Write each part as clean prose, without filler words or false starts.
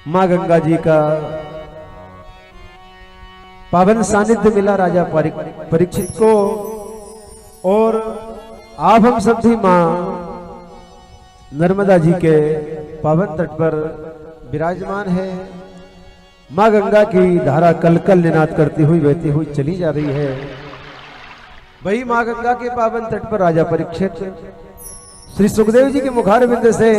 माँ गंगा जी का पावन सानिध्य मिला राजा परीक्षित को, और आप हम सब भी माँ नर्मदा जी के पावन तट पर विराजमान है। माँ गंगा की धारा कल कल निनाद करती हुई बहती हुई चली जा रही है। वही माँ गंगा के पावन तट पर राजा परीक्षित श्री सुखदेव जी के मुखारविंद से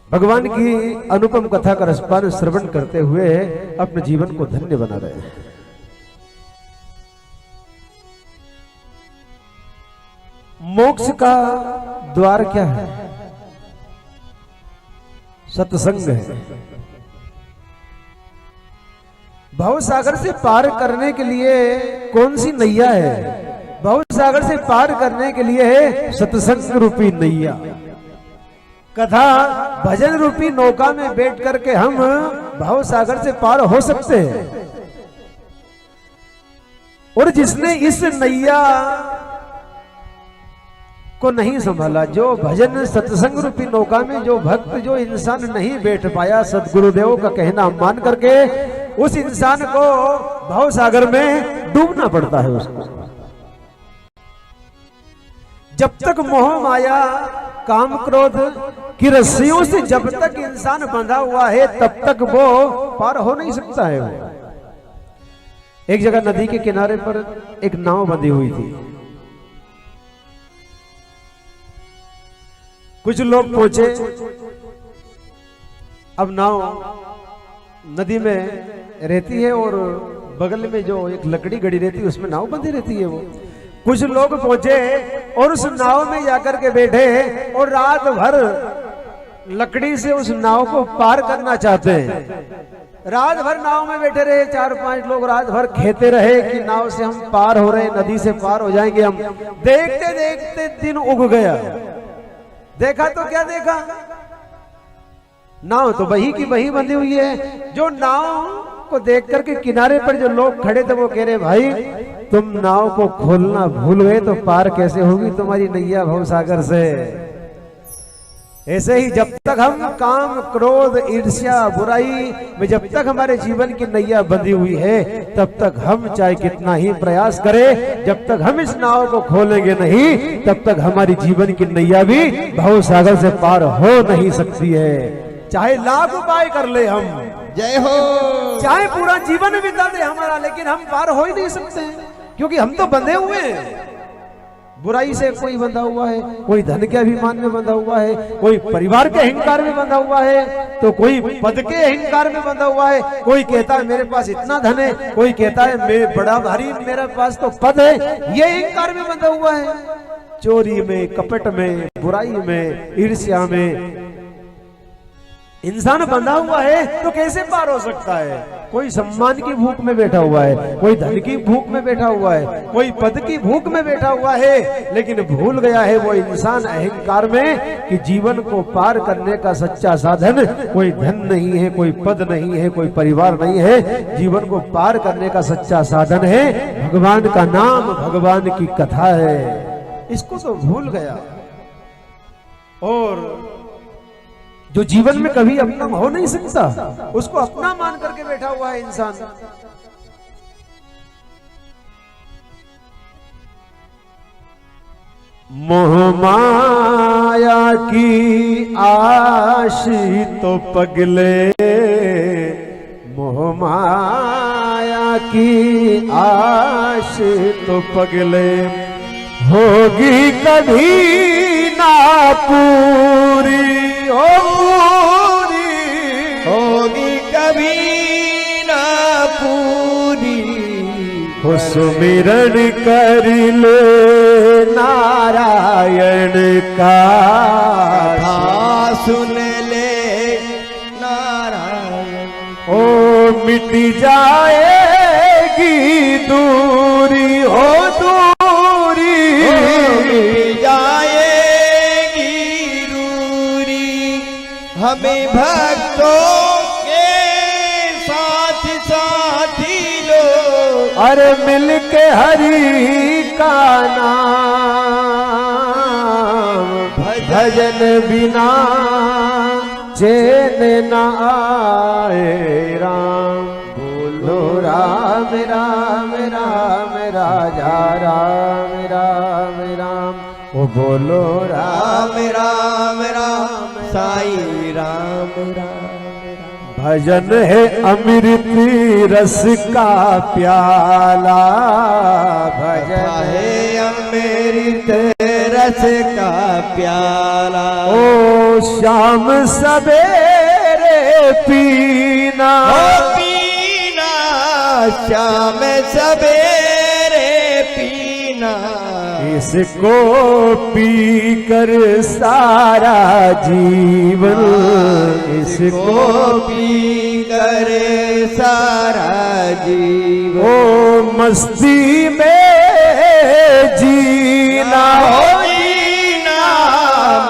भगवान की अनुपम कथा का रसपान श्रवण करते हुए अपने जीवन को धन्य बना रहे हैं। मोक्ष का द्वार क्या है? सत्संग है। भव सागर से पार करने के लिए कौन सी नैया है? भव सागर से पार करने के लिए है सत्संग रूपी नैया। कथा भजन रूपी नौका में बैठ करके हम भव सागर से पार हो सकते हैं। और जिसने इस नैया को नहीं संभाला, जो भजन सत्संग रूपी नौका में जो भक्त जो इंसान नहीं बैठ पाया, सदगुरुदेव का कहना मान करके उस इंसान को भव सागर में डूबना पड़ता है। उसको जब तक मोह माया काम क्रोध की रस्सियों से जब तक इंसान बंधा हुआ है तब तक वो पार हो नहीं सकता है। वो एक जगह नदी के किनारे पर एक नाव बंधी हुई थी। कुछ लोग पहुंचे। अब नाव नदी में रहती है और बगल में जो एक लकड़ी गड़ी रहती है उसमें नाव बंधी रहती है। वो कुछ लोग पहुंचे और उस नाव में जाकर के बैठे और रात भर लकड़ी से उस नाव को पार करना चाहते हैं। रात भर नाव में बैठे रहे, 4-5 लोग रात भर खेते रहे कि नाव से हम पार हो रहे, नदी से पार हो जाएंगे हम। देखते देखते दिन उग गया। देखा तो क्या देखा, नाव तो वही की वही बंधी हुई है। जो नाव को देख करके किनारे पर जो लोग खड़े थे वो कह रहे, भाई तुम नाव को खोलना भूल गए तो पार कैसे होगी तुम्हारी नैया भव सागर से। ऐसे ही जब तक हम काम क्रोध ईर्ष्या बुराई में जब तक हमारे जीवन की नैया बंधी हुई है तब तक हम चाहे कितना ही प्रयास करें, जब तक हम इस नाव को खोलेंगे नहीं तब तक हमारी जीवन की नैया भी भव सागर से पार हो नहीं सकती है। चाहे लाख उपाय कर ले हम, जय हो, चाहे पूरा जीवन बिता दे हमारा, लेकिन हम पार हो ही नहीं सकते हैं क्योंकि हम तो बंधे हुए हैं। बुराई से कोई बंधा हुआ है, कोई धन के अभिमान में बंधा हुआ है, कोई परिवार के अहंकार में बंधा हुआ है, तो कोई पद के अहंकार में बंधा हुआ है। कोई कहता है मेरे पास इतना धन है, कोई कहता है मैं बड़ा भारी मेरे पास तो पद है, ये अहंकार में बंधा हुआ है। चोरी में, कपट में, बुराई में, ईर्ष्या में इंसान बंधा हुआ है तो कैसे पार हो सकता है? कोई सम्मान की भूख में बैठा हुआ है, कोई धन की भूख में बैठा हुआ है, कोई पद की भूख में बैठा हुआ है, लेकिन भूल गया है वो इंसान अहंकार में कि जीवन को पार करने का सच्चा साधन कोई धन नहीं है, कोई पद नहीं है, कोई परिवार नहीं है। जीवन को पार करने का सच्चा साधन है भगवान का नाम, भगवान की कथा है। इसको तो भूल गया। और जो जीवन में कभी अपना हो नहीं सकता उसको अपना मान करके बैठा हुआ है इंसान। मोह माया की आश तो पगले, मोह माया की आश तो पगले, होगी कभी ना पूरी, होगी कभी ना पूरी, हो सुमिरन कर ले नारायण का, सुन ले नारायण। ओ मिट जाएगी दूरी, हो दूरी, मिट जाएगी दूरी, हमें भक्तों के साथ साथी लो, अरे मिल के हरि का नाम, भजन बिना चैन न आए राम। बोलो राम राम राम राजा राम राम राम। ओ बोलो राम राम राम साई राम राम। भजन है अमृत रस का प्याला। भजन है अमृत रस का प्याला। ओ शाम सवेरे पीना। पीना शाम सवेरे पीना। इसको पी कर सारा जीवन। इसको पी कर सारा जीवन। ओ मस्ती में जीना। जीना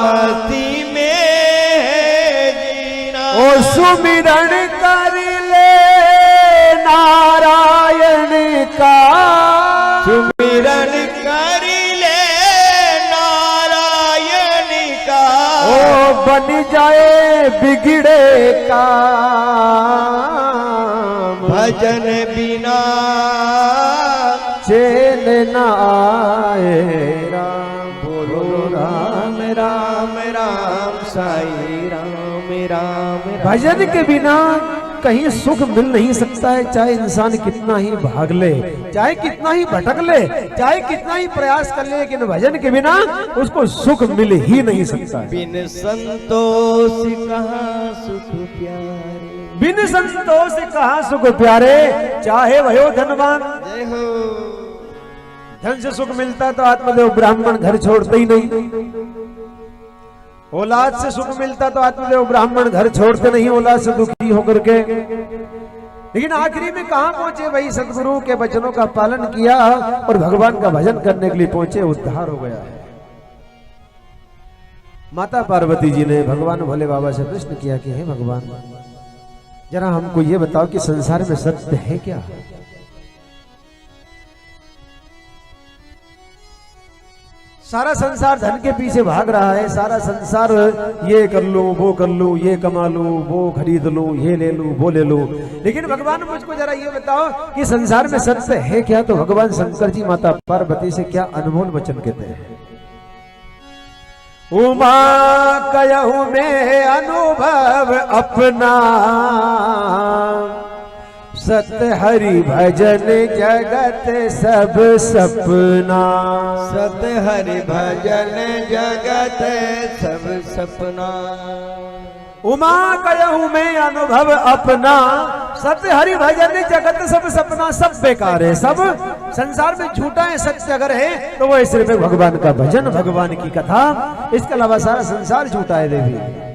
मस्ती में जीना। ओ सुमिरन कर ले नारायण का। सुमिरन कर ले नारायण का। ओ बन जाए बिगड़े का। भजन बिना चैन न आए राम। बोलो राम राम राम साई राम राम। भजन के बिना कहीं सुख मिल नहीं सकता है। चाहे इंसान कितना ही भाग ले, चाहे कितना ही भटक ले, चाहे कितना ही प्रयास कर ले, लेकिन भजन के बिना उसको सुख मिल ही नहीं सकता है। बिन संतोष कहाँ सुख प्यारे। बिन संतोष कहाँ सुख प्यारे। चाहे भयो धनवान। जय हो। धन से सुख मिलता है तो आत्मदेव ब्राह्मण घर छोड़ते ही नहीं। औलाद से सुख मिलता तो आत्मदेव ब्राह्मण घर छोड़ते नहीं, औलाद से दुखी होकर के। लेकिन आखिरी में कहां पहुंचे? वही सदगुरु के वचनों का पालन किया और भगवान का भजन करने के लिए पहुंचे, उद्धार हो गया है। माता पार्वती जी ने भगवान भोले बाबा से प्रश्न किया कि हे भगवान, जरा हमको ये बताओ कि संसार में सत्य है क्या? सारा संसार धन के पीछे भाग रहा है। सारा संसार ये कर लूं, वो कर लूं, ये कमा लूं, वो खरीद लूं, ये ले लूं, वो ले लूं। लेकिन भगवान मुझको जरा ये बताओ कि संसार में सत्य है क्या? तो भगवान शंकर जी माता पार्वती से क्या अनमोल वचन कहते हैं। उमा कहूं में अनुभव अपना, सत्य हरि भजन जगत सब सपना। सत्य हरि भजन जगत सब सपना। उमा कहूं में अनुभव अपना, सत्य हरि भजन जगत सब सपना। सब बेकार है, सब संसार में झूठा है। सत्य अगर है तो वो सिर्फ भगवान का भजन, भगवान की कथा, इसके अलावा सारा संसार झूठा है देवी।